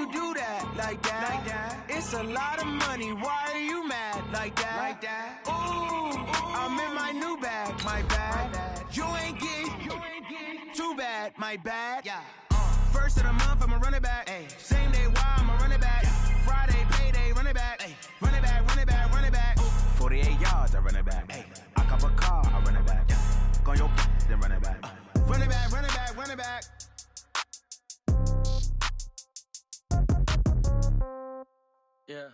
you do that like that? It's a lot of money. Why are you mad like that? Ooh, I'm in my new bag, my bad. You ain't getting too bad, my bad. Yeah. First of the month, I'ma run it back. Ay. Same day, why I'ma run it back. Yeah. Friday, payday, run it back. Ay. Run it back, run it back, run it back. 48 yards, I run it back. Ay. I cop a car, I run it back. Yeah. Go on your then run it back. Run it back, run it back, run it back. Yeah.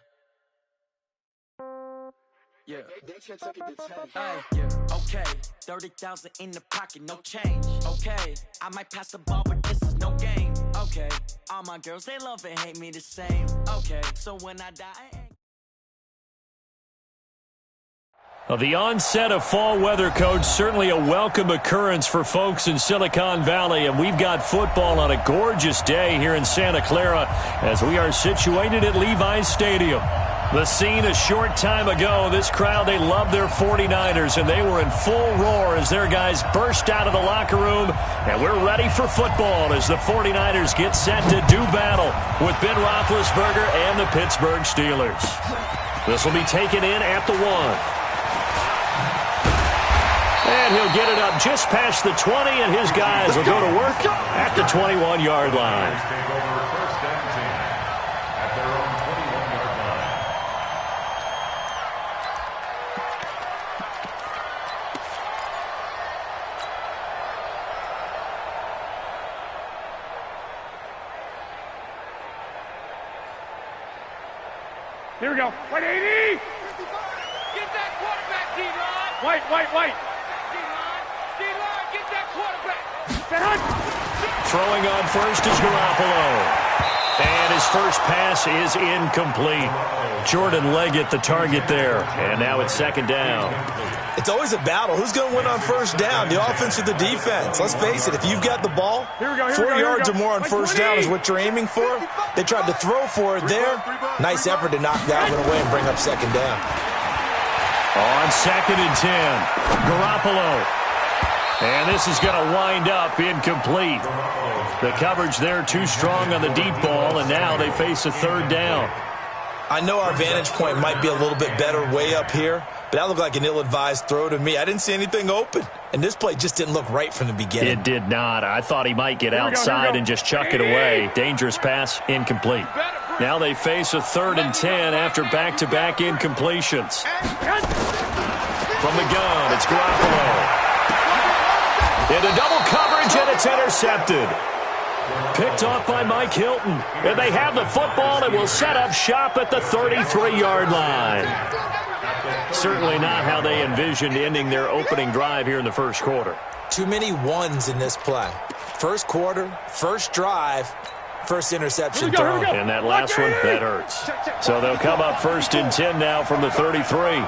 Yeah. Okay. 30,000 in the pocket, no change. Okay. I might pass the ball, but this is no game. Okay. All my girls, they love and hate me the same. Okay. So when I die, I ain't. Well, the onset of fall weather, Coach, certainly a welcome occurrence for folks in Silicon Valley, and we've got football on a gorgeous day here in Santa Clara as we are situated at Levi's Stadium. The scene a short time ago, this crowd, they love their 49ers, and they were in full roar as their guys burst out of the locker room, and we're ready for football as the 49ers get set to do battle with Ben Roethlisberger and the Pittsburgh Steelers. This will be taken in at the 1. And he'll get it up just past the 20, and his guys will go to work at the 21-yard line. Here we go. 180! Get that quarterback, D-line! White! D-line, get that quarterback! Throwing on first is Garoppolo. And his first pass is incomplete. Jordan Leggett, the target there. And now it's second down. It's always a battle. Who's going to win on first down, the offense or the defense? Let's face it, if you've got the ball, 4 yards or more on first down is what you're aiming for. They tried to throw for it there. Nice effort to knock that one away and bring up second down. On 2nd and 10, Garoppolo. And this is going to wind up incomplete. The coverage there too strong on the deep ball, and now they face a third down. I know our vantage point might be a little bit better way up here, but that looked like an ill-advised throw to me. I didn't see anything open, and this play just didn't look right from the beginning. It did not. I thought he might get outside and just chuck it away. Dangerous pass, incomplete. Now they face a 3rd and 10 after back-to-back incompletions. From the gun, it's Garoppolo. Into double coverage, and it's intercepted. Picked off by Mike Hilton. And they have the football and will set up shop at the 33-yard line. Certainly not how they envisioned ending their opening drive here in the first quarter. Too many ones in this play. First quarter, first drive, first interception thrown. And that last one, that hurts. So they'll come up 1st and 10 now from the 33.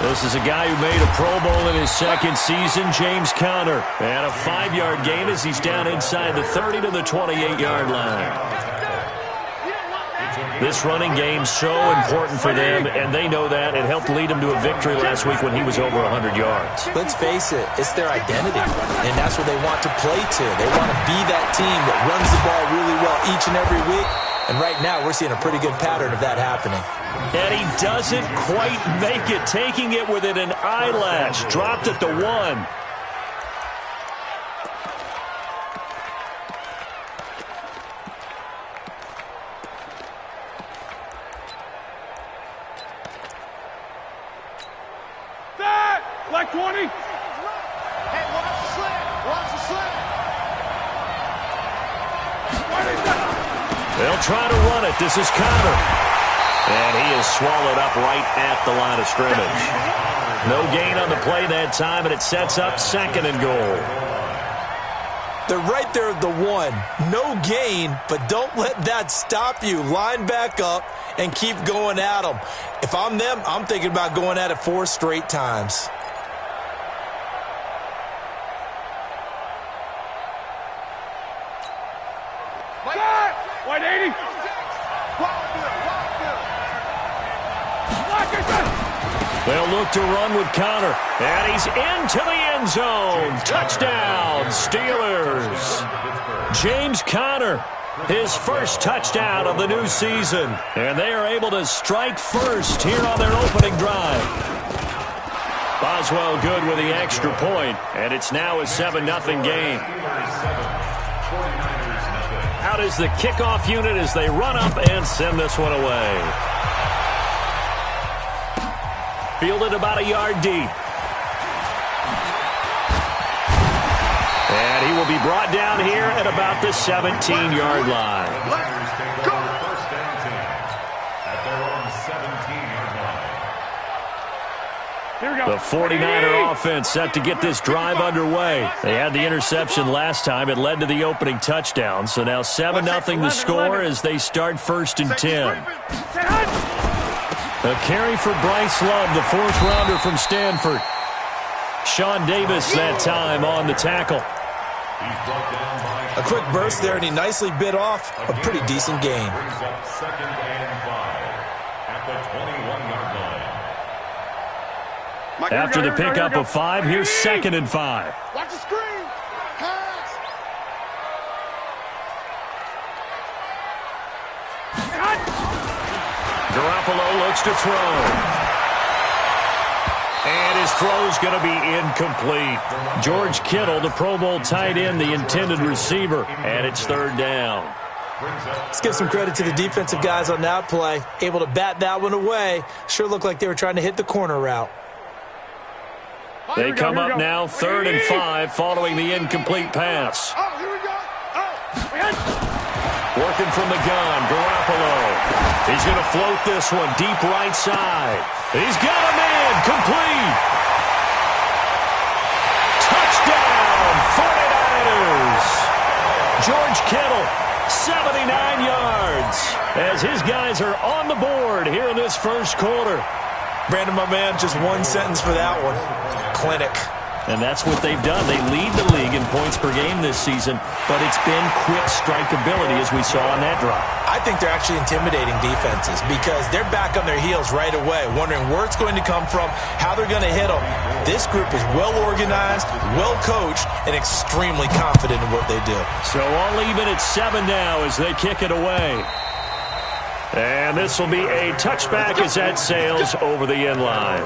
This is a guy who made a Pro Bowl in his second season, James Conner. And a 5-yard gain as he's down inside the 30 to the 28-yard line. This running game so important for them, and they know that. It helped lead them to a victory last week when he was over 100 yards. Let's face it, it's their identity, and that's what they want to play to. They want to be that team that runs the ball really well each and every week, and right now we're seeing a pretty good pattern of that happening. And he doesn't quite make it, taking it within an eyelash. Dropped at the 1. Like 20. Hey, watch the slant. Watch the slant. They'll try to run it. This is Conner. And he is swallowed up right at the line of scrimmage. No gain on the play that time, and it sets up 2nd and goal. They're right there at the 1. No gain, but don't let that stop you. Line back up and keep going at them. If I'm them, I'm thinking about going at it 4 straight times. White 80. They'll look to run with Conner. And he's into the end zone. Touchdown, Steelers. James Conner His first touchdown of the new season. And they are able to strike first here on their opening drive. Boswell good with the extra point, and it's now a 7-0 game. Out is the kickoff unit as they run up and send this one away. Fielded about a yard deep. And he will be brought down here at about the 17-yard line. The 49er offense set to get this drive underway. They had the interception last time. It led to the opening touchdown. So now 7-0 the score as they start 1st and 10. A carry for Bryce Love, the 4th-rounder from Stanford. Sean Davis that time on the tackle. A quick burst there, and he nicely bit off a pretty decent gain. After the pickup of 5, here's 2nd and 5. Watch the screen. Pass. Garoppolo looks to throw. And his throw's going to be incomplete. George Kittle, the Pro Bowl tight end, the intended receiver, and it's 3rd down. Let's give some credit to the defensive guys on that play. Able to bat that one away. Sure looked like they were trying to hit the corner route. They come up now 3rd and 5 following the incomplete pass. Oh, here we go. Working from the gun, Garoppolo. He's going to float this one deep right side. He's got a man, complete. Touchdown, 49ers. George Kittle, 79 yards, as his guys are on the board here in this first quarter. Brandon, my man, just one sentence for that one. Clinic. And that's what they've done. They lead the league in points per game this season, but it's been quick strikeability as we saw on that drive. I think they're actually intimidating defenses because they're back on their heels right away, wondering where it's going to come from, how they're going to hit them. This group is well organized, well coached, and extremely confident in what they do. So all even at 7 now as they kick it away. And this will be a touchback as that sails over the end line.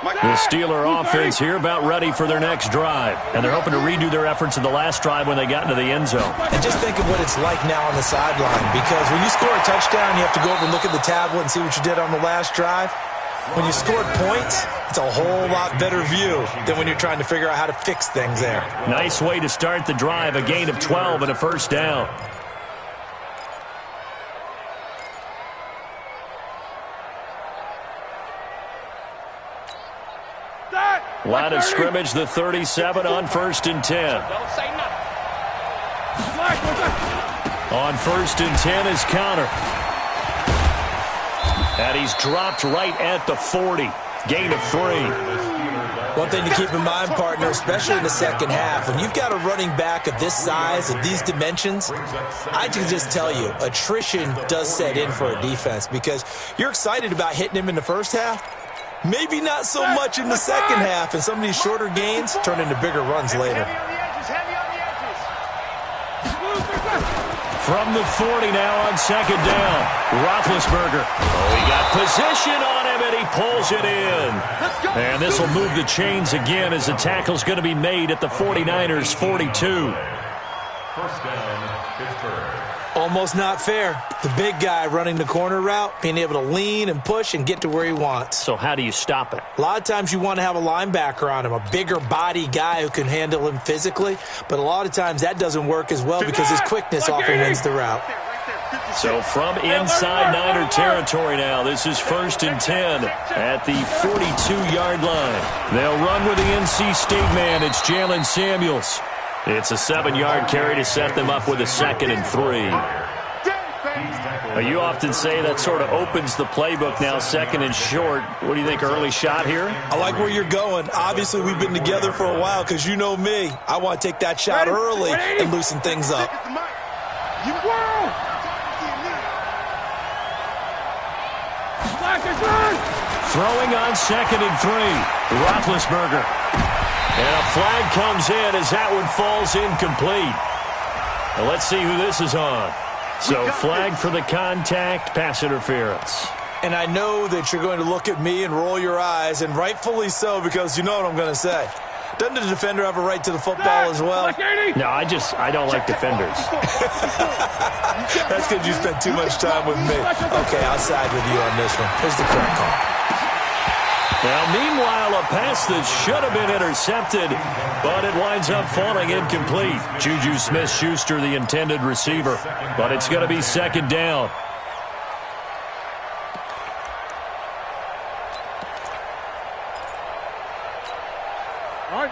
The Steeler offense here about ready for their next drive. And they're hoping to redo their efforts in the last drive when they got into the end zone. And just think of what it's like now on the sideline, because when you score a touchdown, you have to go over and look at the tablet and see what you did on the last drive. When you scored points, it's a whole lot better view than when you're trying to figure out how to fix things there. Nice way to start the drive, a gain of 12 and a 1st down. Line of scrimmage, the 37 on 1st and 10. Don't say nothing. On 1st and 10 is Connor. And he's dropped right at the 40. Gain of 3. One thing to keep in mind, partner, especially in the second half, when you've got a running back of this size, of these dimensions, I can just tell you, attrition does set in for a defense because you're excited about hitting him in the first half. Maybe not so much in the second half, and some of these shorter gains turn into bigger runs later. From the 40 now on 2nd down. Roethlisberger. Oh, he got position on him, and he pulls it in. And this will move the chains again as the tackle's going to be made at the 49ers' 42. 1st down, Pittsburgh. Almost not fair. The big guy running the corner route, being able to lean and push and get to where he wants. So how do you stop it? A lot of times you want to have a linebacker on him, a bigger body guy who can handle him physically. But a lot of times that doesn't work as well because his quickness often wins the route. So from inside Niner territory now, this is 1st and 10 at the 42-yard line. They'll run with the NC State man. It's Jalen Samuels. It's a 7-yard carry to set them up with a 2nd and 3. You often say that sort of opens the playbook now, 2nd and short. What do you think, early shot here? I like where you're going. Obviously, we've been together for a while because you know me. I want to take that shot early and loosen things up. Throwing on 2nd and 3. Roethlisberger. And a flag comes in as that one falls incomplete. Now let's see who this is on. So flag for the contact, pass interference. And I know that you're going to look at me and roll your eyes, and rightfully so, because you know what I'm going to say. Doesn't the defender have a right to the football as well? No, I don't like defenders. That's because you spent too much time with me. Okay, I'll side with you on this one. Here's the correct call. Now, meanwhile, a pass that should have been intercepted, but it winds up falling incomplete. Juju Smith-Schuster, the intended receiver, but it's going to be second down.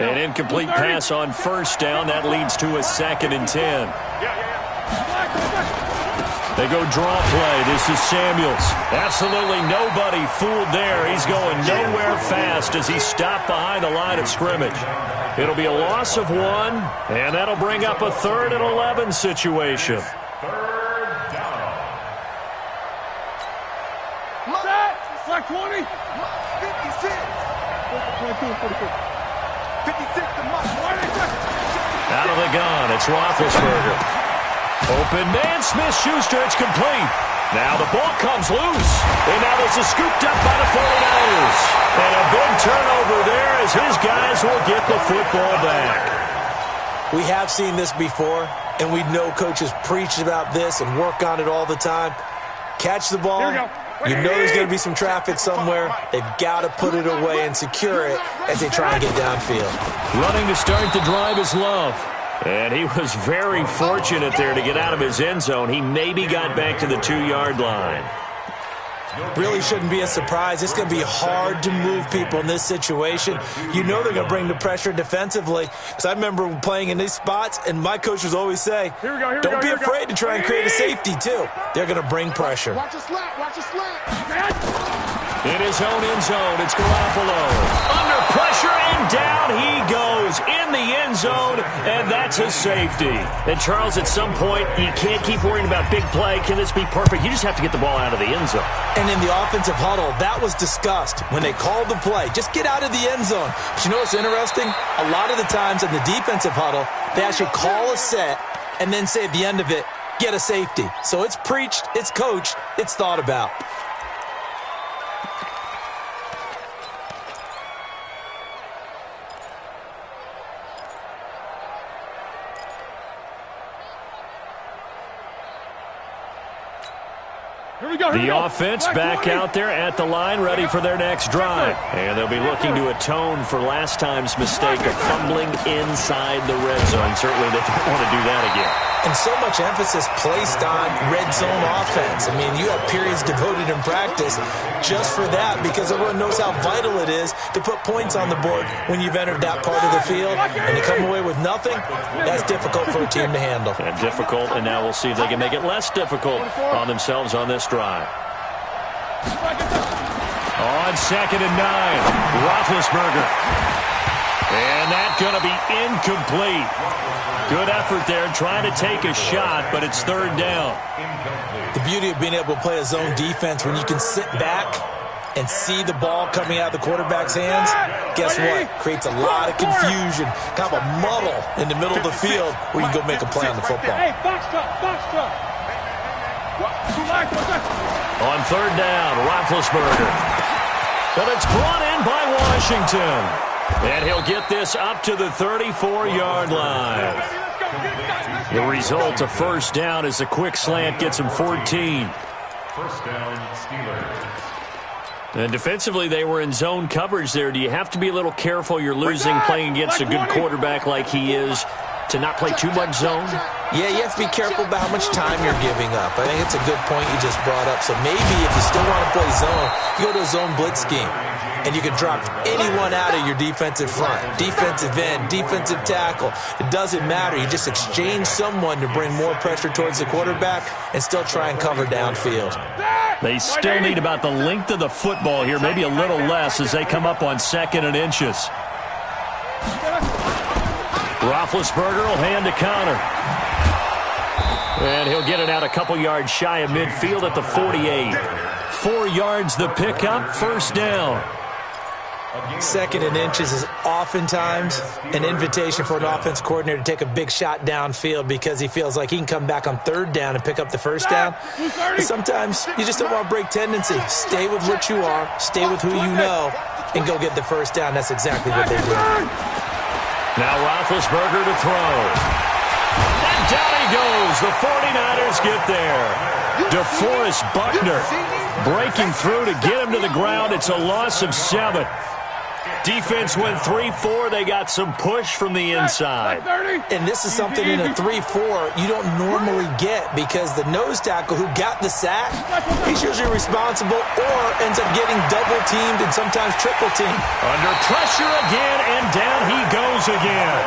An incomplete pass on first down. That leads to a 2nd and 10. They go draw play. This is Samuels. Absolutely nobody fooled there. He's going nowhere fast as he stopped behind the line of scrimmage. It'll be a loss of 1, and that'll bring up a 3rd and 11 situation. Third down. Flag 20. 56. Out of the gun, it's Roethlisberger. Open man, Smith-Schuster, it's complete. Now the ball comes loose, and now this is scooped up by the 49ers. And a big turnover there as his guys will get the football back. We have seen this before, and we know coaches preach about this and work on it all the time. Catch the ball. You know there's going to be some traffic somewhere. They've got to put it away and secure it as they try and get downfield. Running to start the drive is Love. And he was very fortunate there to get out of his end zone. He maybe got back to the 2-yard line. Really shouldn't be a surprise. It's going to be hard to move people in this situation. You know they're going to bring the pressure defensively. Because I remember playing in these spots, and my coaches always say, don't be afraid to try and create a safety, too. They're going to bring pressure. Watch a slant. Watch a slant. In his own end zone, it's Garoppolo. Under pressure, and down he goes in the end zone, and that's a safety. And, Charles, at some point, you can't keep worrying about big play. Can this be perfect? You just have to get the ball out of the end zone. And in the offensive huddle, that was discussed when they called the play. Just get out of the end zone. But you know what's interesting? A lot of the times in the defensive huddle, they actually call a set and then say at the end of it, get a safety. So it's preached, it's coached, it's thought about. The offense back out there at the line, ready for their next drive. And they'll be looking to atone for last time's mistake of fumbling inside the red zone. Certainly they don't want to do that again. And so much emphasis placed on red zone offense. I mean, you have periods devoted in practice just for that because everyone knows how vital it is to put points on the board when you've entered that part of the field. And to come away with nothing, that's difficult for a team to handle. And difficult, and now we'll see if they can make it less difficult on themselves on this drive. On 2nd and 9, Roethlisberger. And that's going to be incomplete. Good effort there, trying to take a shot, but it's 3rd down. The beauty of being able to play a zone defense when you can sit back and see the ball coming out of the quarterback's hands, guess what? Creates a lot of confusion, kind of a muddle in the middle of the field where you can go make a play on the football. Hey, box truck. On 3rd down, Roethlisberger. But it's brought in by Washington. And he'll get this up to the 34-yard line. The result of 1st down is a quick slant gets him 14. 1st down, Steelers. And defensively, they were in zone coverage there. Do you have to be a little careful? You're losing playing against a good quarterback like he is to not play too much zone? Yeah, you have to be careful about how much time you're giving up. I think it's a good point you just brought up. So maybe if you still want to play zone, you go to a zone blitz scheme. And you can drop anyone out of your defensive front, defensive end, defensive tackle. It doesn't matter. You just exchange someone to bring more pressure towards the quarterback and still try and cover downfield. They still need about the length of the football here, maybe a little less as they come up on 2nd and inches. Roethlisberger will hand to Connor. And he'll get it out a couple yards shy of midfield at the 48. 4 yards the pickup, 1st down. Second and inches is oftentimes an invitation for an offense coordinator to take a big shot downfield because he feels like he can come back on third down and pick up the first down. But sometimes you just don't want to break tendency. Stay with what you are, stay with who you know, and go get the first down. That's exactly what they did. Now Roethlisberger to throw. And down he goes. The 49ers get there. DeForest Buckner breaking through to get him to the ground. It's a loss of 7. Defense went 3-4. They got some push from the inside. And this is something in a 3-4 you don't normally get because the nose tackle who got the sack, he's usually responsible or ends up getting double-teamed and sometimes triple-teamed. Under pressure again, and down he goes again.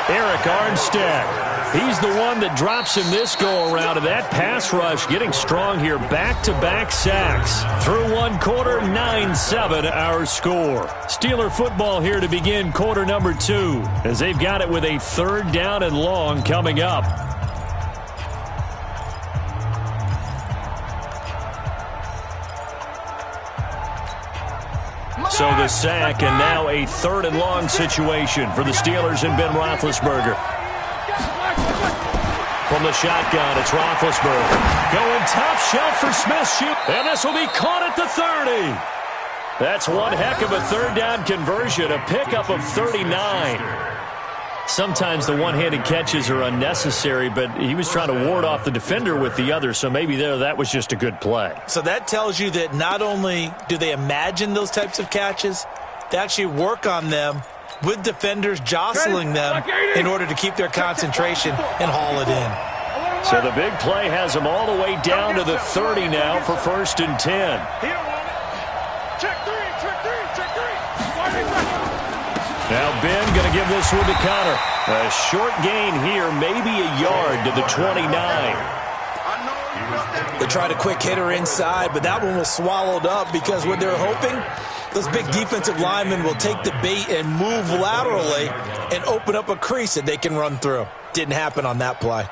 Eric Armstead, he's the one that drops him this go-around, and that pass rush getting strong here. Back-to-back sacks. Through one quarter, 9-7 our score. Steeler football here to begin quarter number 2 as they've got it with a third down and long coming up. So the sack, and now a third and long situation for the Steelers and Ben Roethlisberger. From the shotgun, it's Roethlisberger. Going top shelf for Smith. And this will be caught at the 30. That's one heck of a third down conversion, a pickup of 39. Sometimes the one-handed catches are unnecessary, but he was trying to ward off the defender with the other, so maybe that was just a good play. So that tells you that not only do they imagine those types of catches, they actually work on them with defenders jostling them in order to keep their concentration and haul it in. So the big play has them all the way down to the 30 now for 1st and 10. Now Ben going to give this one to Connor. A short gain here, maybe a yard to the 29. They tried a quick hitter inside, but that one was swallowed up because what they're hoping, those big defensive linemen will take the bait and move laterally and open up a crease that they can run through. Didn't happen on that play.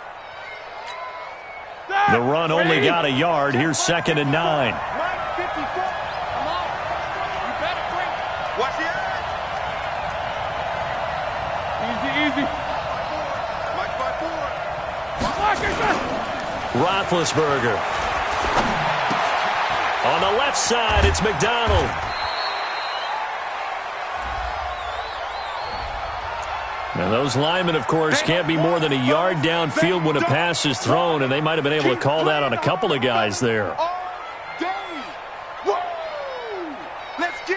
The run only got a yard. Here's 2nd and 9. Roethlisberger. On the left side, it's McDonald. And those linemen, of course, can't be more than a yard downfield when a pass is thrown, and they might have been able to call that on a couple of guys there. Let's get it.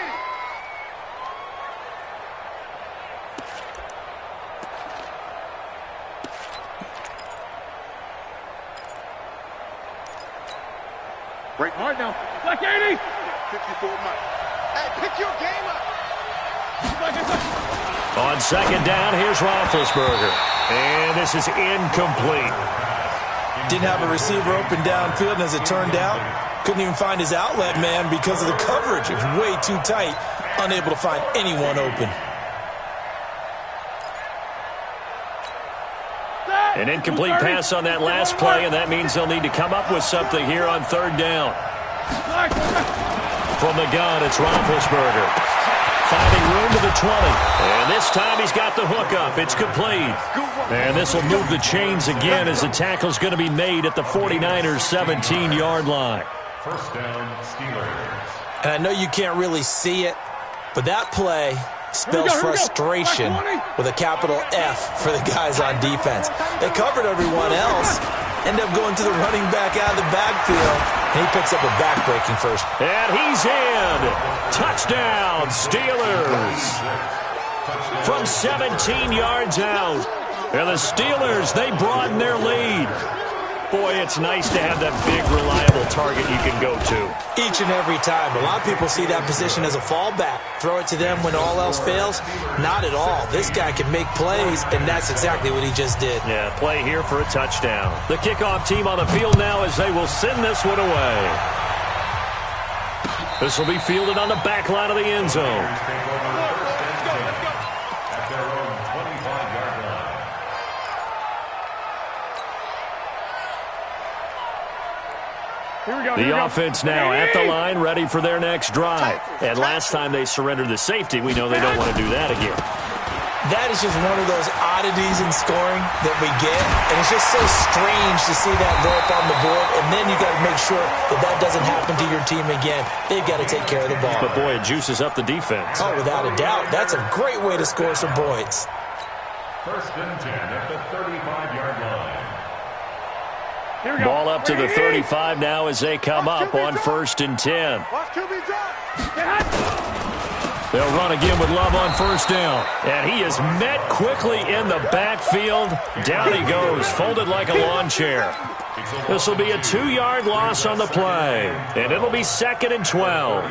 Break hard now. Black 80. 54 miles. Hey, pick your game up. On 2nd down, here's Roethlisberger. And this is incomplete. Didn't have a receiver open downfield, and as it turned out, couldn't even find his outlet man because of the coverage. It was way too tight, unable to find anyone open. An incomplete pass on that last play, and that means they'll need to come up with something here on 3rd down. From the gun, it's Roethlisberger. Finding room to the 20. And this time he's got the hook up. It's complete. And this will move the chains again as the tackle's going to be made at the 49ers' 17-yard line. 1st down, Steelers. And I know you can't really see it, but that play spells frustration with a capital F for the guys on defense. They covered everyone else, end up going to the running back out of the backfield, and he picks up a back-breaking first. And he's in. Touchdown, Steelers. From 17 yards out. And the Steelers, they broaden their lead. Boy, it's nice to have that big, reliable target you can go to. Each and every time. A lot of people see that position as a fallback. Throw it to them when all else fails. Not at all. This guy can make plays, and that's exactly what he just did. Yeah, play here for a touchdown. The kickoff team on the field now as they will send this one away. This will be fielded on the back line of the end zone. The offense now at the line, ready for their next drive. And last time they surrendered the safety, we know they don't want to do that again. That is just one of those oddities in scoring that we get. And it's just so strange to see that go up on the board. And then you got to make sure that that doesn't happen to your team again. They've got to take care of the ball. But, boy, it juices up the defense. Oh, without a doubt. That's a great way to score some points. First and 10 at the 35-yard line. Ball up to the 35 now as they come up on 1st and 10. They'll run again with Love on 1st down. And he is met quickly in the backfield. Down he goes, folded like a lawn chair. This will be a 2-yard loss on the play. And it'll be 2nd and 12.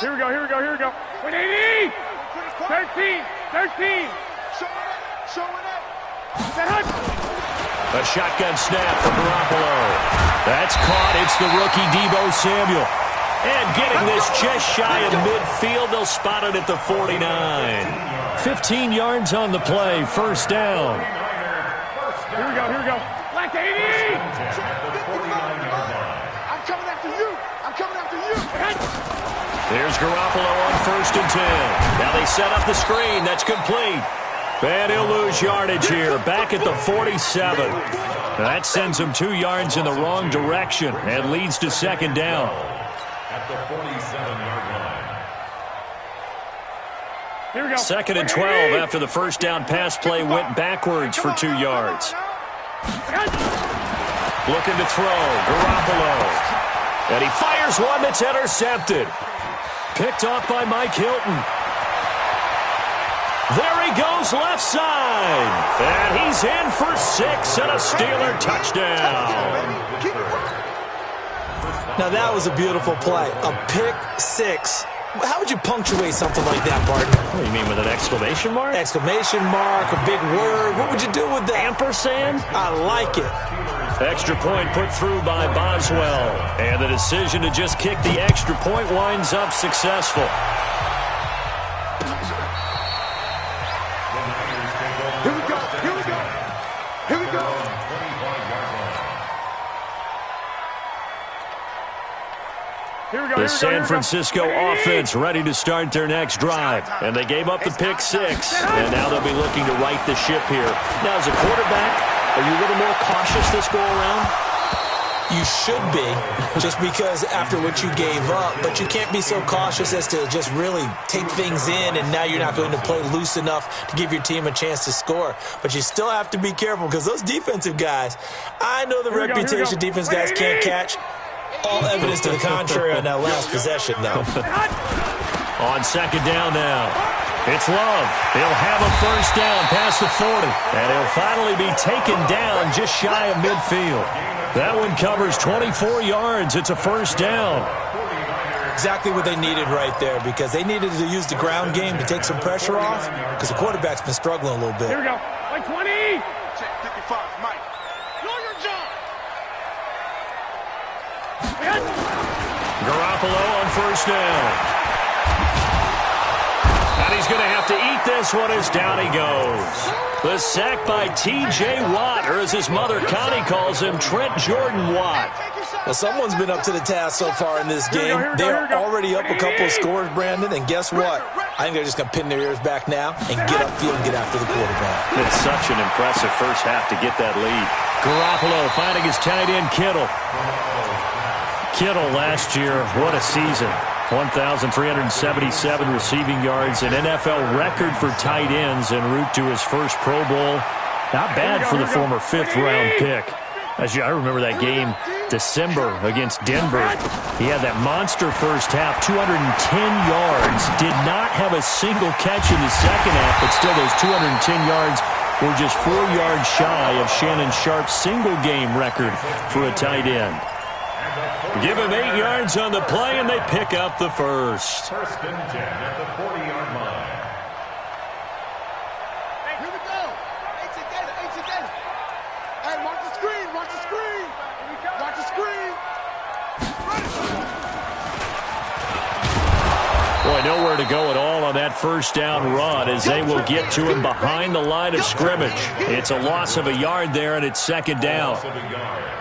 Here we go. 180! 13! A shotgun snap for Garoppolo. That's caught. It's the rookie Deebo Samuel. And getting this just shy of midfield, they'll spot it at the 49. 15 yards on the play, 1st down. Here we go. Black 80! I'm coming after you! There's Garoppolo on 1st and 10. Now they set up the screen. That's complete. And he'll lose yardage here, back at the 47. That sends him 2 yards in the wrong direction and leads to 2nd down. At the 47-yard line. Here we go. 2nd and 12 after the 1st down pass play went backwards for 2 yards. Looking to throw, Garoppolo. And he fires one that's intercepted. Picked off by Mike Hilton. There he goes left side. And he's in for 6 and a Steeler touchdown. Now, that was a beautiful play. A pick 6. How would you punctuate something like that, Barton? What do you mean, with an exclamation mark? Exclamation mark, a big word. What would you do with that? Ampersand? I like it. Extra point put through by Boswell. And the decision to just kick the extra point winds up successful. Here we go. The San Francisco offense ready to start their next drive. And they gave up the pick 6. And now they'll be looking to right the ship here. Now, as a quarterback, are you a little more cautious this go around? You should be, just because after what you gave up. But you can't be so cautious as to just really take things in, and now you're not going to play loose enough to give your team a chance to score. But you still have to be careful, because those defensive guys, I know the reputation defense guys can't catch. All evidence to the contrary on that last possession, though. On 2nd down now. It's Love. He'll have a 1st down past the 40. And he'll finally be taken down just shy of midfield. That one covers 24 yards. It's a 1st down. Exactly what they needed right there, because they needed to use the ground game to take some pressure off, because the quarterback's been struggling a little bit. Here we go. Like 20. Check 55, Mike. Know your job. Garoppolo on 1st down. And he's going to have to eat this one as down he goes. The sack by T.J. Watt, or as his mother Connie calls him, Trent Jordan Watt. Well, someone's been up to the task so far in this game. They're already up a couple of scores, Brandon, and guess what? I think they're just going to pin their ears back now and get upfield and get after the quarterback. It's such an impressive first half to get that lead. Garoppolo finding his tight end, Kittle. Kittle last year, what a season. 1,377 receiving yards, an NFL record for tight ends en route to his first Pro Bowl. Not bad for the former 5th-round pick. I remember that game, December, against Denver. He had that monster first half, 210 yards. Did not have a single catch in the second half, but still those 210 yards were just 4 yards shy of Shannon Sharp's single-game record for a tight end. Give him 8 yards on the play, and they pick up the 1st. 1st and 10 at the 40-yard line. Hey, here we go. H-A-Gator. Hey, watch the screen. Watch the screen. Boy, nowhere to go at all on that first down run as they will get to him behind the line of scrimmage. It's a loss of a yard there, and it's second down.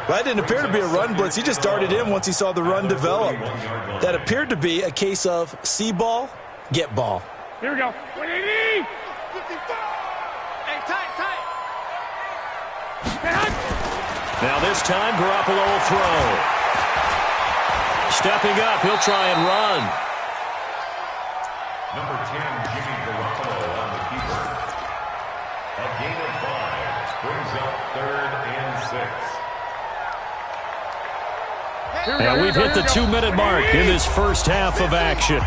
That didn't appear to be a run blitz. He just darted in once he saw the run develop. That appeared to be a case of see ball, get ball. Here we go. 180! Hey, tight. Now this time, Garoppolo will throw. Stepping up, he'll try and run. Number 10, Jimmy Garoppolo on the keeper. A gain of 5 brings up 3rd and 6. And we've hit the 2-minute mark in this first half of action.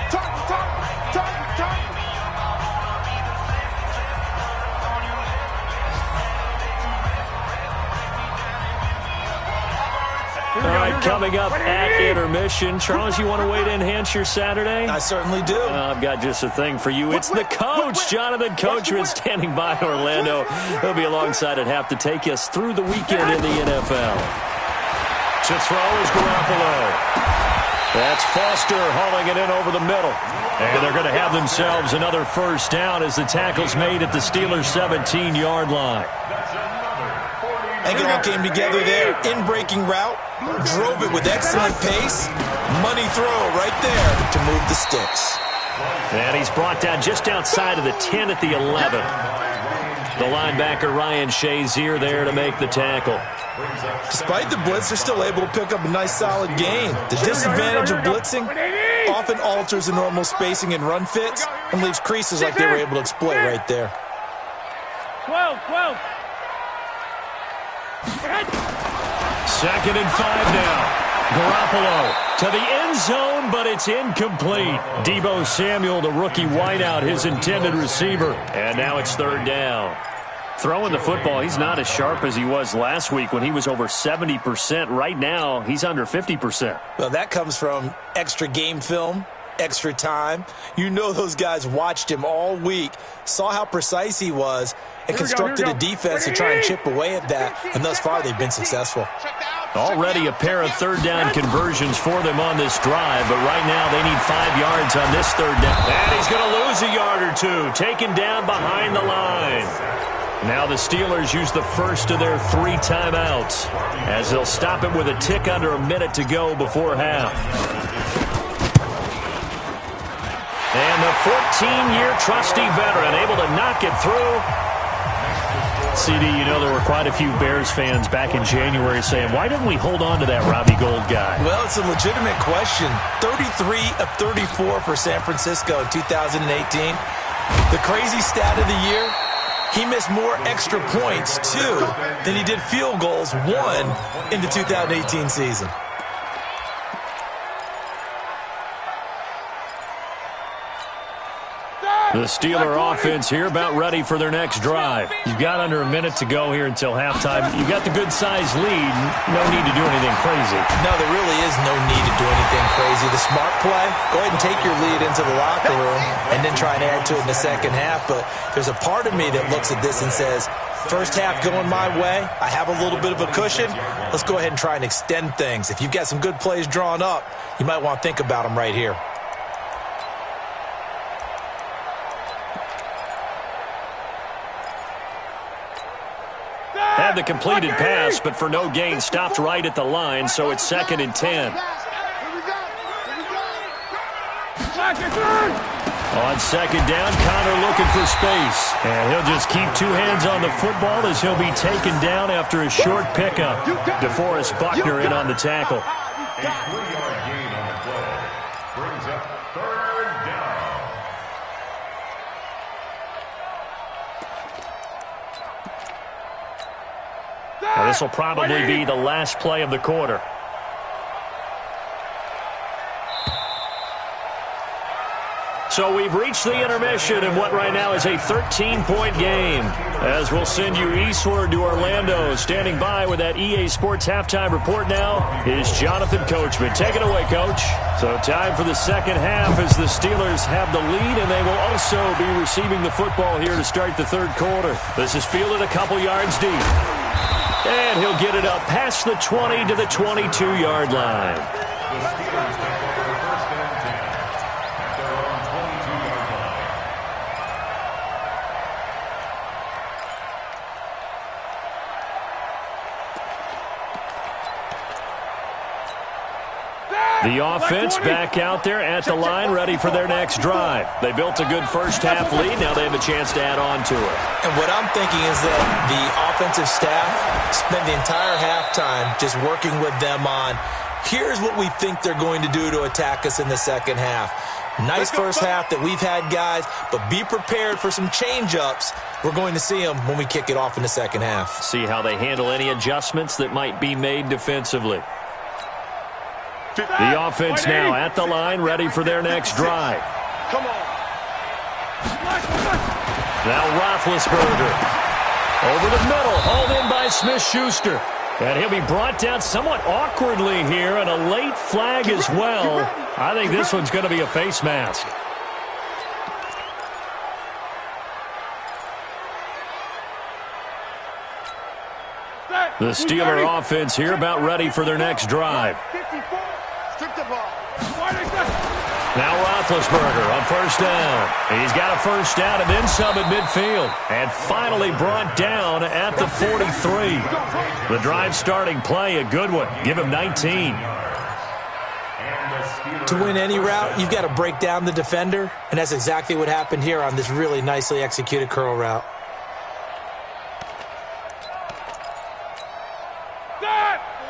All right, coming up at intermission. Charles, you want a way to enhance your Saturday? I certainly do. I've got just a thing for you. It's the coach, Jonathan Coachman, standing by in Orlando. He'll be alongside at half to take us through the weekend in the NFL. To throw is Garoppolo. That's Foster hauling it in over the middle. And they're going to have themselves another first down as the tackle's made at the Steelers' 17-yard line. I think it all came together there. In-breaking route, drove it with excellent pace. Money throw right there to move the sticks. And he's brought down just outside of the 10 at the 11. The linebacker Ryan Shazier there to make the tackle. Despite the blitz, they're still able to pick up a nice solid gain. The disadvantage of blitzing often alters the normal spacing and run fits and leaves creases like they were able to exploit right there. 12. 2nd and 5 now. Garoppolo to the end zone, but it's incomplete. Deebo Samuel, the rookie wideout, his intended receiver. And now it's 3rd down. Throwing the football, he's not as sharp as he was last week when he was over 70%. Right now, he's under 50%. Well, that comes from extra game film, extra time. You know those guys watched him all week, saw how precise he was, and constructed a defense to try and chip away at that, and thus far they've been successful. Already a pair of 3rd down conversions for them on this drive, but right now they need 5 yards on this 3rd down. And he's going to lose a yard or two, taken down behind the line. Now the Steelers use the first of their 3 timeouts as they'll stop it with a tick under a minute to go before half. And the 14-year trusty veteran able to knock it through. CD, you know there were quite a few Bears fans back in January saying, why didn't we hold on to that Robbie Gould guy? Well, it's a legitimate question. 33 of 34 for San Francisco in 2018. The crazy stat of the year, he missed more extra points, 2, than he did field goals, 1, in the 2018 season. The Steeler offense here about ready for their next drive. You've got under a minute to go here until halftime. You've got the good-sized lead. No need to do anything crazy. No, there really is no need to do anything crazy. The smart play, go ahead and take your lead into the locker room and then try and add to it in the second half. But there's a part of me that looks at this and says, first half going my way, I have a little bit of a cushion. Let's go ahead and try and extend things. If you've got some good plays drawn up, you might want to think about them right here. Had the completed pass, but for no gain, stopped right at the line, so it's 2nd and 10. On 2nd down, Connor looking for space. And he'll just keep 2 hands on the football as he'll be taken down after a short pickup. DeForest Buckner in on the tackle. A 3-yard gain on the play brings up 3rd down. Now, this will probably be the last play of the quarter. So we've reached the intermission in what right now is a 13-point game. As we'll send you eastward to Orlando. Standing by with that EA Sports halftime report now is Jonathan Coachman. Take it away, Coach. So time for the second half as the Steelers have the lead, and they will also be receiving the football here to start the 3rd quarter. This is fielded a couple yards deep. And he'll get it up past the 20 to the 22-yard line. The Steelers take over 1st and 10 at their own The offense back out there at the line, ready for their next drive. They built a good first-half lead. Now they have a chance to add on to it. And what I'm thinking is that the offensive staff spent the entire halftime just working with them on, here's what we think they're going to do to attack us in the second half. Nice first half that we've had, guys, but be prepared for some change-ups. We're going to see them when we kick it off in the second half. See how they handle any adjustments that might be made defensively. The offense now at the line, ready for their next drive. Come on. Now Roethlisberger. Over the middle, hauled in by Smith-Schuster. And he'll be brought down somewhat awkwardly here, and a late flag as well. I think this one's going to be a face mask. The Steeler offense here about ready for their next drive. Now Roethlisberger on first down. He's got a first down and then some at midfield. And finally brought down at the 43. The drive starting play, a good one. Give him 19. To win any route, you've got to break down the defender, and that's exactly what happened here on this really nicely executed curl route.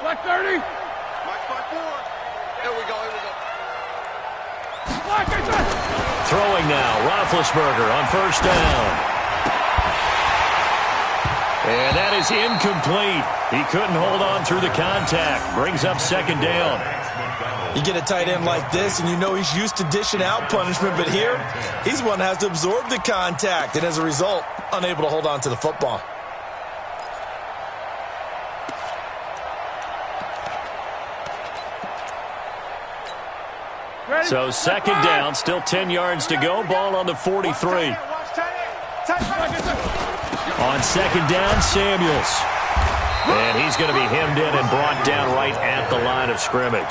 Black 30. Black 5-4. Here we go. Throwing now, Roethlisberger on first down. And that is incomplete. He couldn't hold on through the contact. Brings up second down. You get a tight end like this, and you know he's used to dishing out punishment, but here, he's the one that has to absorb the contact, and as a result, unable to hold on to the football. So second down, still 10 yards to go. Ball on the 43. On second down, Samuels. And he's going to be hemmed in and brought down right at the line of scrimmage.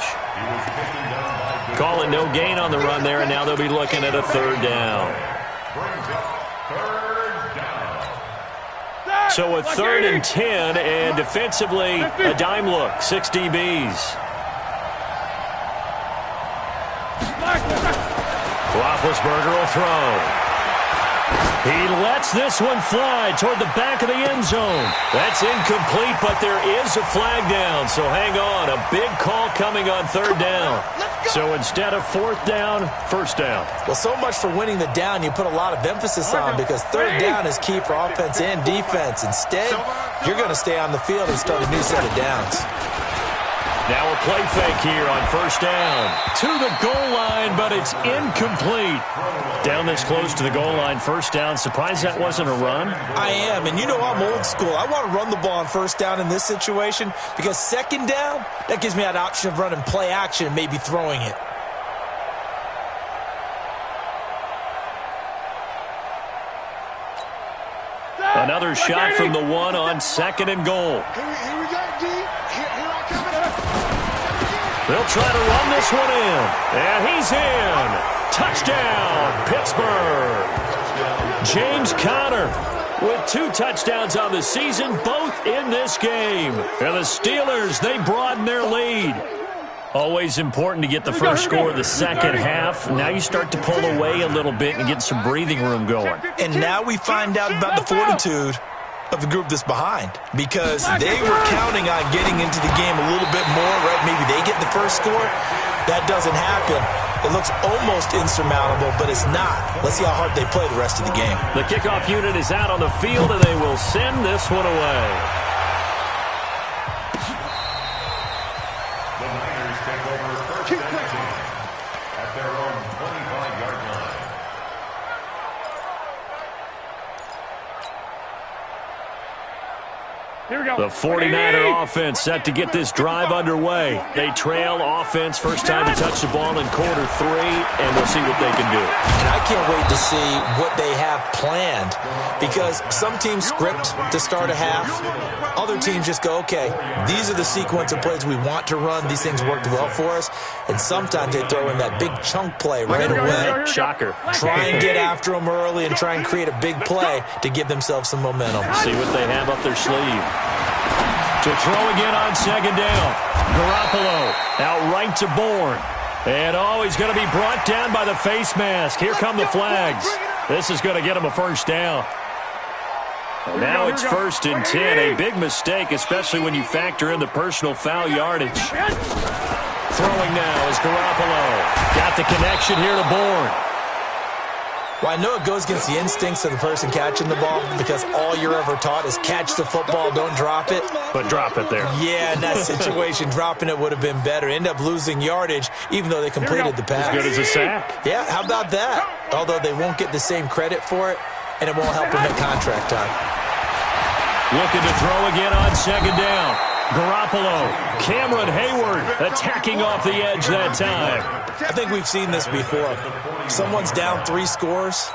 Calling no gain on the run there, and now they'll be looking at a third down. So a 3rd and 10, and defensively, a dime look, 6 DBs. Roethlisberger will throw. He lets this one fly toward the back of the end zone. That's incomplete, but there is a flag down, so hang on. A big call coming on third down. So instead of fourth down, first down. Well, so much for winning the down you put a lot of emphasis on, because third down is key for offense and defense. Instead, you're going to stay on the field and start a new set of downs. Now a play fake here on first down. To the goal line, but it's incomplete. Down this close to the goal line, first down. Surprised that wasn't a run? I am, and you know I'm old school. I want to run the ball on first down in this situation, because second down, that gives me that option of running play action and maybe throwing it. Another shot from the one on second and goal. Here we go, D. Here I come. They'll try to run this one in. And he's in. Touchdown, Pittsburgh. James Conner with 2 touchdowns on the season, both in this game. And the Steelers, they broaden their lead. Always important to get the first score of the second half. Now you start to pull away a little bit and get some breathing room going. And now we find out about the fortitude of the group that's behind, because they were counting on getting into the game a little bit more, right? Maybe they get the first score. That doesn't happen. It looks almost insurmountable, but it's not. Let's see how hard they play the rest of the game. The kickoff unit is out on the field, and they will send this one away. The Niners take over first and 10 at their own 25-yard line. Here we go. The 49er offense set to get this drive underway. They trail offense, first time to touch the ball in quarter 3, and we'll see what they can do. And I can't wait to see what they have planned, because some teams script to start a half. Other teams just go, okay, these are the sequence of plays we want to run. These things worked well for us. And sometimes they throw in that big chunk play right away. Shocker. Try and get after them early and try and create a big play to give themselves some momentum. See what they have up their sleeve. To throw again on second down. Garoppolo out right to Bourne. And, he's going to be brought down by the face mask. Here come the flags. This is going to get him a first down. And now it's 1st and 10. A big mistake, especially when you factor in the personal foul yardage. Throwing now is Garoppolo. Got the connection here to Bourne. Well, I know it goes against the instincts of the person catching the ball because all you're ever taught is catch the football, don't drop it. But drop it there. Yeah, in that situation, dropping it would have been better. End up losing yardage, even though they completed the pass. As good as a sack. Yeah, how about that? Although they won't get the same credit for it, and it won't help them at contract time. Looking to throw again on 2nd down. Garoppolo, Cameron Hayward attacking off the edge that time. I think we've seen this before. Someone's down 3 scores.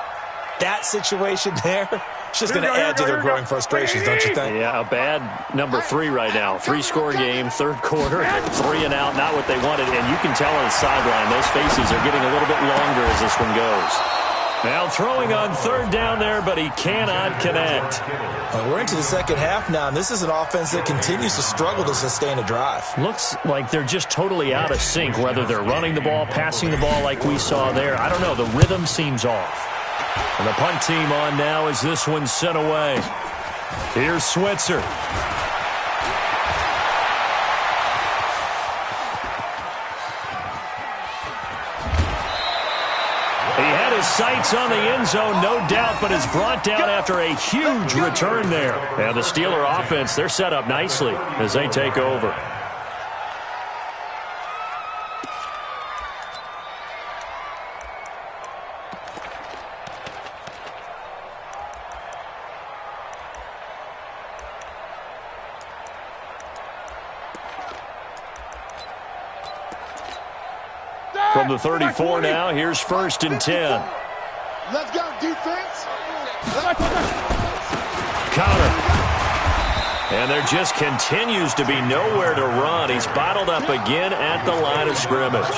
That situation there, it's just going to add to their growing frustrations, don't you think? Yeah, a bad number 3 right now. 3-score game, 3rd quarter, 3 and out, not what they wanted. And you can tell on the sideline, those faces are getting a little bit longer as this one goes. Now throwing on 3rd down there, but he cannot connect. We're into the second half now, and this is an offense that continues to struggle to sustain a drive. Looks like they're just totally out of sync, whether they're running the ball, passing the ball like we saw there. I don't know. The rhythm seems off. And the punt team on now as this one's sent away. Here's Switzer. He had his sights on the end zone, no doubt, but is brought down after a huge return there. And the Steeler offense, they're set up nicely as they take over. From the 34 now, here's 1st and 10. Let's go, defense. Counter. And there just continues to be nowhere to run. He's bottled up again at the line of scrimmage.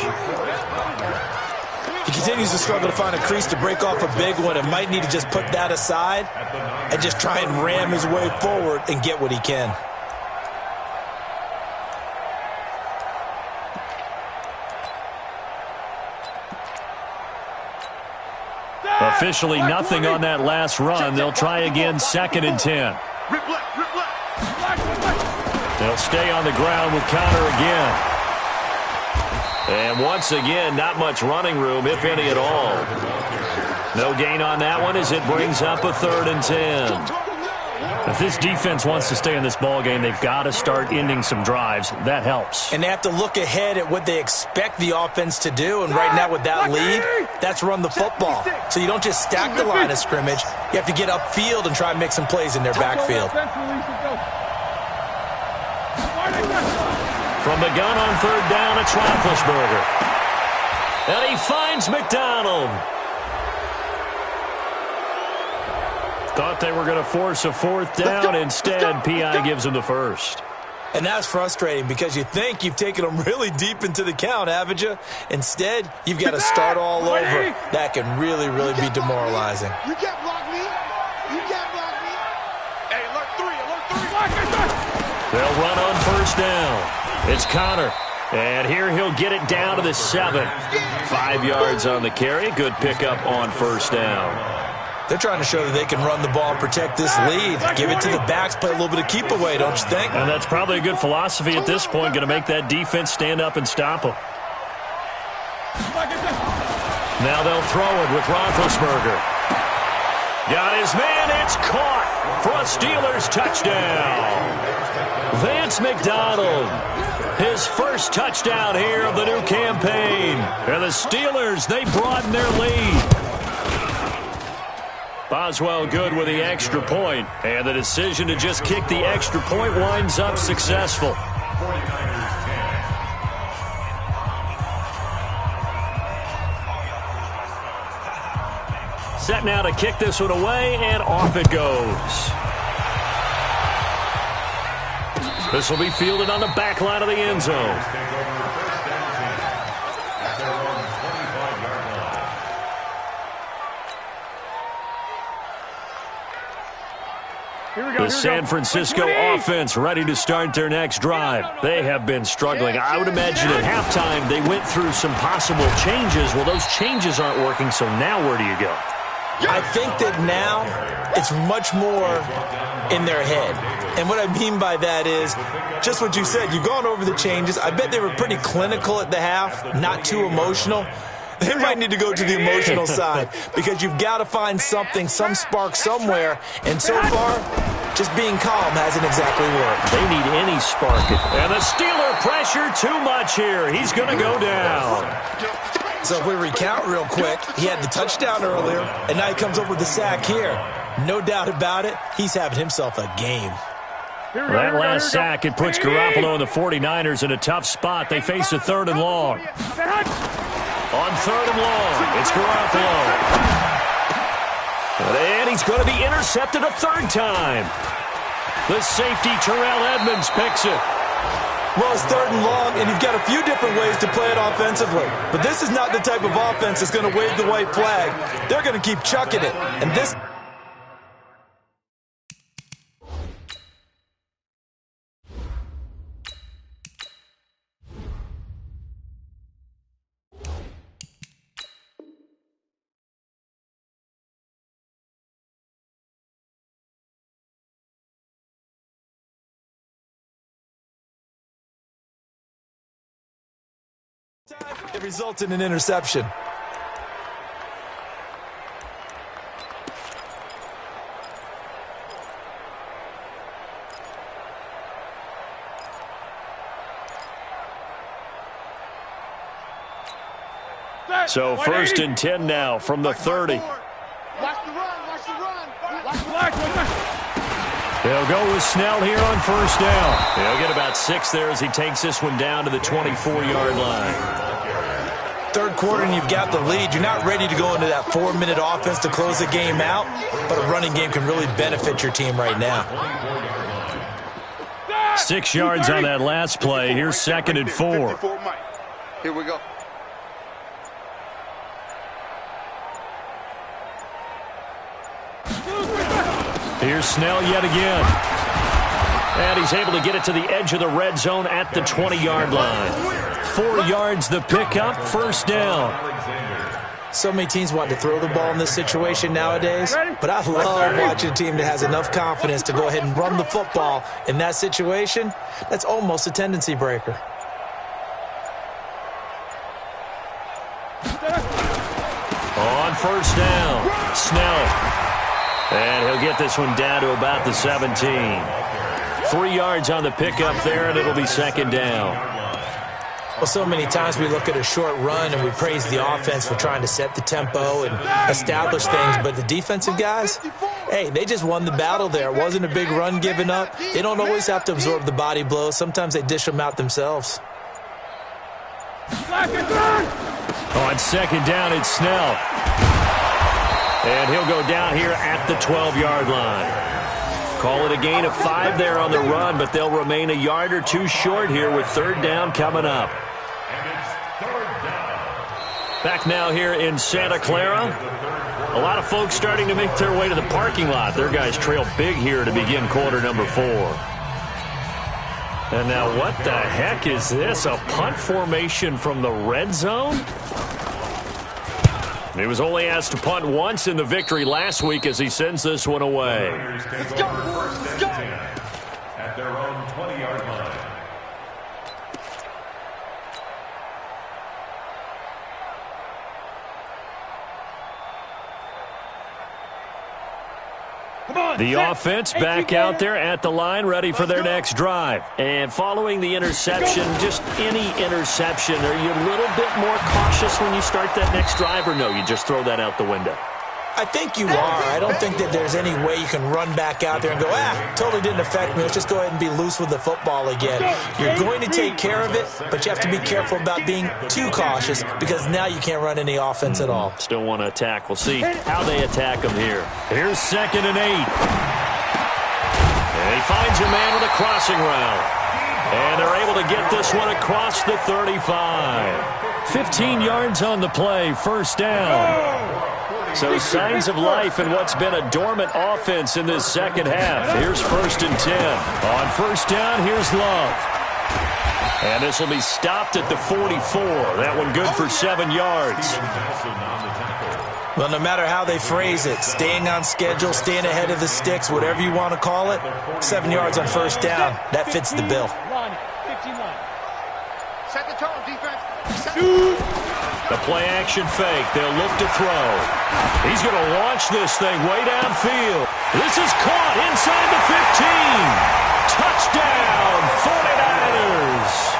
He continues to struggle to find a crease to break off a big one and might need to just put that aside and just try and ram his way forward and get what he can. Officially nothing on that last run. They'll try again 2nd and 10. They'll stay on the ground with Conner again. And once again, not much running room, if any at all. No gain on that one as it brings up a 3rd and 10. If this defense wants to stay in this ball game, they've got to start ending some drives. That helps. And they have to look ahead at what they expect the offense to do. And right now with that lead, that's run the football. So you don't just stack the line of scrimmage. You have to get upfield and try and make some plays in their backfield. From the gun on 3rd down, it's Roethlisberger. And he finds McDonald. Thought they were going to force a 4th down. Instead, P.I. gives him the 1st. And that's frustrating because you think you've taken them really deep into the count, haven't you? Instead, you've got to start all over. That can really, really be demoralizing. You can't block me. You can't block me. Hey, alert 3. They'll run on 1st down. It's Conner. And here he'll get it down to the 7. 5 yards on the carry. Good pickup on 1st down. They're trying to show that they can run the ball and protect this lead. Give it to the backs, play a little bit of keep away, don't you think? And that's probably a good philosophy at this point, going to make that defense stand up and stop them. Now they'll throw it with Roethlisberger. Got his man, it's caught for a Steelers touchdown. Vance McDonald, his first touchdown here of the new campaign. And the Steelers, they broaden their lead. Boswell good with the extra point, and the decision to just kick the extra point winds up successful. Set now to kick this one away, and off it goes. This will be fielded on the back line of the end zone. The San Francisco offense ready to start their next drive. They have been struggling. I would imagine at halftime they went through some possible changes. Well, those changes aren't working, so now where do you go? I think that now it's much more in their head. And what I mean by that is just what you said. You've gone over the changes. I bet they were pretty clinical at the half, not too emotional. They might need to go to the emotional side because you've got to find something, some spark somewhere. And so far, just being calm hasn't exactly worked. They need any spark. And the Steeler pressure too much here. He's going to go down. So if we recount real quick, he had the touchdown earlier, and now he comes up with the sack here. No doubt about it, he's having himself a game. That last sack, it puts Garoppolo and the 49ers in a tough spot. They face a 3rd and long. On 3rd and long, it's Garoppolo. And he's going to be intercepted a 3rd time. The safety, Terrell Edmonds, picks it. Well, it's 3rd and long, and you've got a few different ways to play it offensively. But this is not the type of offense that's going to wave the white flag. They're going to keep chucking it. And this... It results in an interception. So 1st and 10 now from the 30. Watch the run, watch the run. They'll go with Snell here on 1st down. He'll get about 6 there as he takes this one down to the 24-yard line. 3rd quarter and you've got the lead. You're not ready to go into that 4-minute offense to close the game out, but a running game can really benefit your team right now. 6 yards on that last play. Here's 2nd and 4. Here we go. Here's Snell yet again. And he's able to get it to the edge of the red zone at the 20-yard line. 4 yards the pickup, 1st down. So many teams want to throw the ball in this situation nowadays, but I love watching a team that has enough confidence to go ahead and run the football. In that situation, that's almost a tendency breaker. On 1st down, Snell. And he'll get this one down to about the 17. 3 yards on the pickup there, and it'll be 2nd down. Well, so many times we look at a short run and we praise the offense for trying to set the tempo and establish things, but the defensive guys, hey, they just won the battle there. It wasn't a big run given up. They don't always have to absorb the body blows. Sometimes they dish them out themselves. On 2nd down, it's Snell. And he'll go down here at the 12-yard line. Call it a gain of 5 there on the run, but they'll remain a yard or 2 short here with 3rd down coming up. Back now here in Santa Clara. A lot of folks starting to make their way to the parking lot. Their guys trail big here to begin quarter number 4. And now what the heck is this? A punt formation from the red zone? He was only asked to punt once in the victory last week as he sends this one away. Let's go. Let's go. At their own 20-yard line. The offense back out there at the line, ready for their next drive. And following the interception, just any interception, are you a little bit more cautious when you start that next drive, or no, you just throw that out the window? I think you are. I don't think that there's any way you can run back out there and go, totally didn't affect me. Let's just go ahead and be loose with the football again. You're going to take care of it, but you have to be careful about being too cautious because now you can't run any offense at all. Still want to attack. We'll see how they attack him here. Here's 2nd and 8. And he finds a man with a crossing route. And they're able to get this one across the 35. 15 yards on the play, 1st down. So signs of life in what's been a dormant offense in this second half. Here's 1st and 10. On 1st down, here's Love. And this will be stopped at the 44. That one good for 7 yards. Well, no matter how they phrase it, staying on schedule, staying ahead of the sticks, whatever you want to call it, 7 yards on 1st down, that fits the bill. Set the tone, defense. The play action fake. They'll look to throw. He's going to launch this thing way downfield. This is caught inside the 15. Touchdown, 49ers.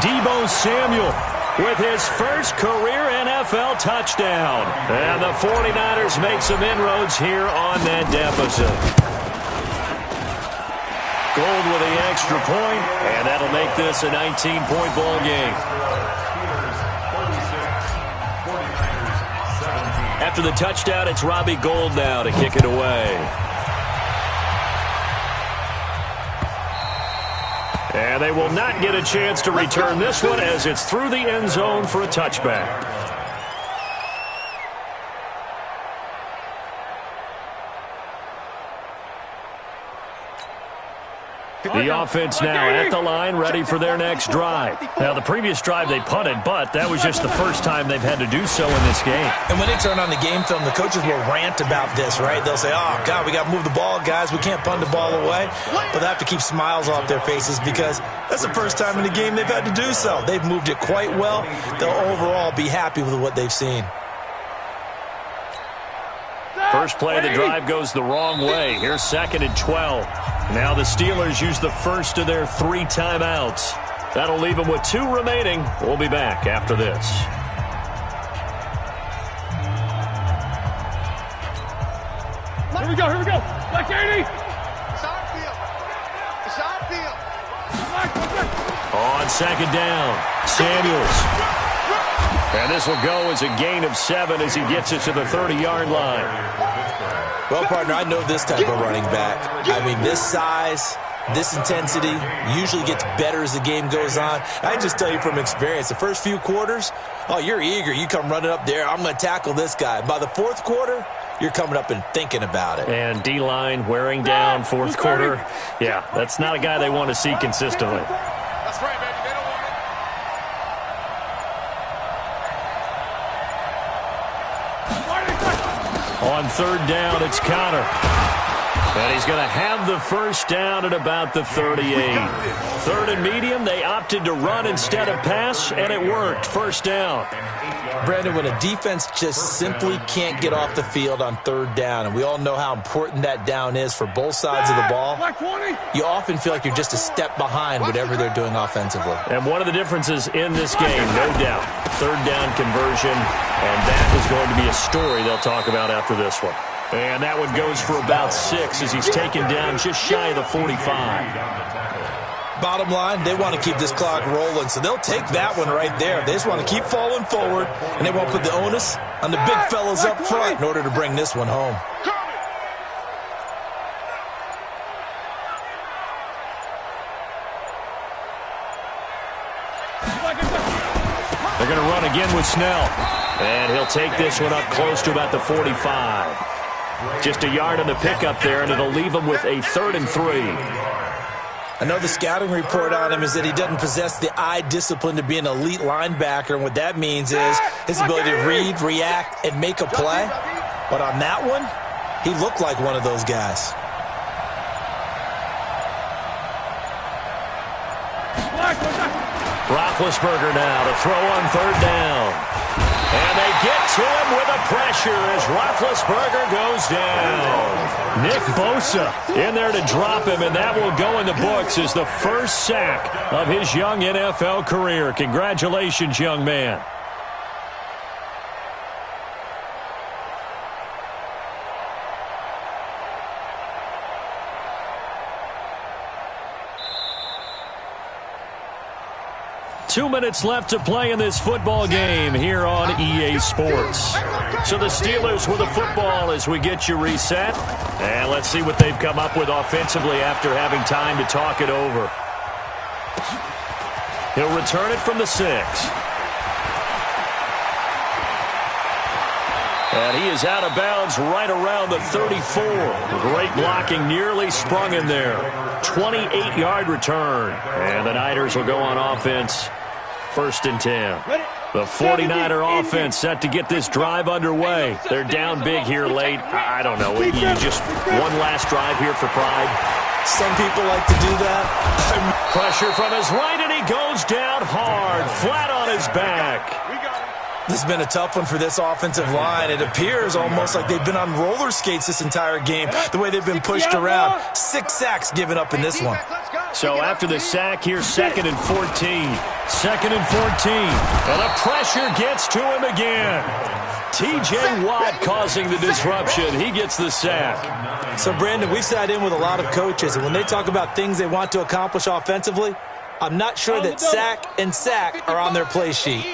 Deebo Samuel with his first career NFL touchdown. And the 49ers make some inroads here on that deficit. Gold with the extra point, and that'll make this a 19-point ball game. After the touchdown, it's Robbie Gould now to kick it away. And they will not get a chance to return this one as it's through the end zone for a touchback. The offense now at the line, ready for their next drive. Now, the previous drive they punted, but that was just the first time they've had to do so in this game. And when they turn on the game film, the coaches will rant about this, right? They'll say, oh, God, we got to move the ball, guys. We can't punt the ball away. But they have to keep smiles off their faces because that's the first time in the game they've had to do so. They've moved it quite well. They'll overall be happy with what they've seen. First play of the drive goes the wrong way. Here's 2nd and 12. Now the Steelers use the first of their 3 timeouts. That'll leave them with 2 remaining. We'll be back after this. Here we go, here we go. Left 80. It's on field. It's on field. On 2nd down, Samuels. And this will go as a gain of 7 as he gets it to the 30-yard line. Well, partner, I know this type of running back. I mean, this size, this intensity usually gets better as the game goes on. I just tell you from experience, the first few quarters, oh, you're eager. You come running up there. I'm going to tackle this guy. By the 4th quarter, you're coming up and thinking about it. And D-line wearing down 4th quarter. Yeah, that's not a guy they want to see consistently. That's right, baby. They don't want it. On 3rd down, it's Connor. And he's going to have the first down at about the 38. 3rd and medium, they opted to run instead of pass, and it worked. First down. Brandon, when a defense just simply can't get off the field on 3rd down, and we all know how important that down is for both sides of the ball, you often feel like you're just a step behind whatever they're doing offensively. And one of the differences in this game, no doubt, 3rd down conversion, and that is going to be a story they'll talk about after this one. And that one goes for about 6 as he's taken down just shy of the 45. Bottom line, they want to keep this clock rolling, so they'll take that one right there. They just want to keep falling forward, and they won't put the onus on the big fellas up front in order to bring this one home. They're going to run again with Snell. And he'll take this one up close to about the 45. Just a yard on the pickup there, and it'll leave him with a 3rd and 3. I know the scouting report on him is that he doesn't possess the eye discipline to be an elite linebacker, and what that means is his ability to read, react, and make a play. But on that one, he looked like one of those guys. Roethlisberger now to throw on 3rd down. And they get to him with a pressure as Roethlisberger goes down. Nick Bosa in there to drop him, and that will go in the books as the first sack of his young NFL career. Congratulations, young man. Two minutes left to play in this football game here on EA Sports. So the Steelers with the football as we get you reset. And let's see what they've come up with offensively after having time to talk it over. He'll return it from the 6. And he is out of bounds right around the 34. Great blocking, nearly sprung him there. 28-yard return. And the Niners will go on offense. 1st and 10. The 49er offense set to get this drive underway. They're down big here late. I don't know. You just one last drive here for pride. Some people like to do that. Pressure from his right, and he goes down hard, flat on his back. This has been a tough one for this offensive line. It appears almost like they've been on roller skates this entire game, the way they've been pushed around. 6 sacks given up in this one. So after the sack, here's 2nd and 14. 2nd and 14. And the pressure gets to him again. T.J. Watt causing the disruption. He gets the sack. So, Brandon, we've sat in with a lot of coaches, and when they talk about things they want to accomplish offensively, I'm not sure that sack and sack are on their play sheet.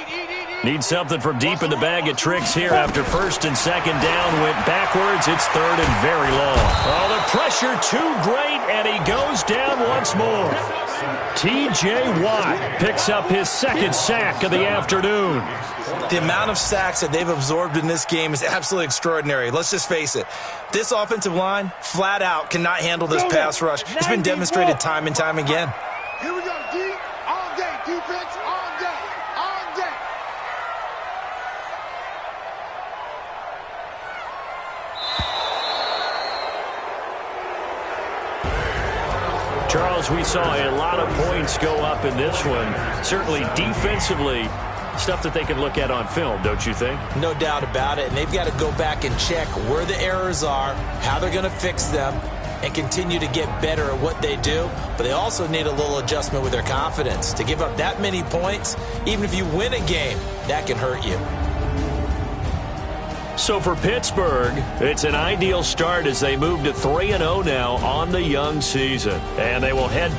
Need something from deep in the bag of tricks here after 1st and 2nd down. Went backwards. It's 3rd and very long. Oh, the pressure too great, and he goes down once more. T.J. Watt picks up his 2nd sack of the afternoon. The amount of sacks that they've absorbed in this game is absolutely extraordinary. Let's just face it. This offensive line, flat out, cannot handle this pass rush. It's been demonstrated time and time again. Here we go, D. All day. Defense all day. All day. Charles, we saw a lot of points go up in this one. Certainly defensively, stuff that they can look at on film, don't you think? No doubt about it. And they've got to go back and check where the errors are, how they're going to fix them, and continue to get better at what they do. But they also need a little adjustment with their confidence. To give up that many points, even if you win a game, that can hurt you. So for Pittsburgh, it's an ideal start as they move to 3-0 now on the young season. And they will head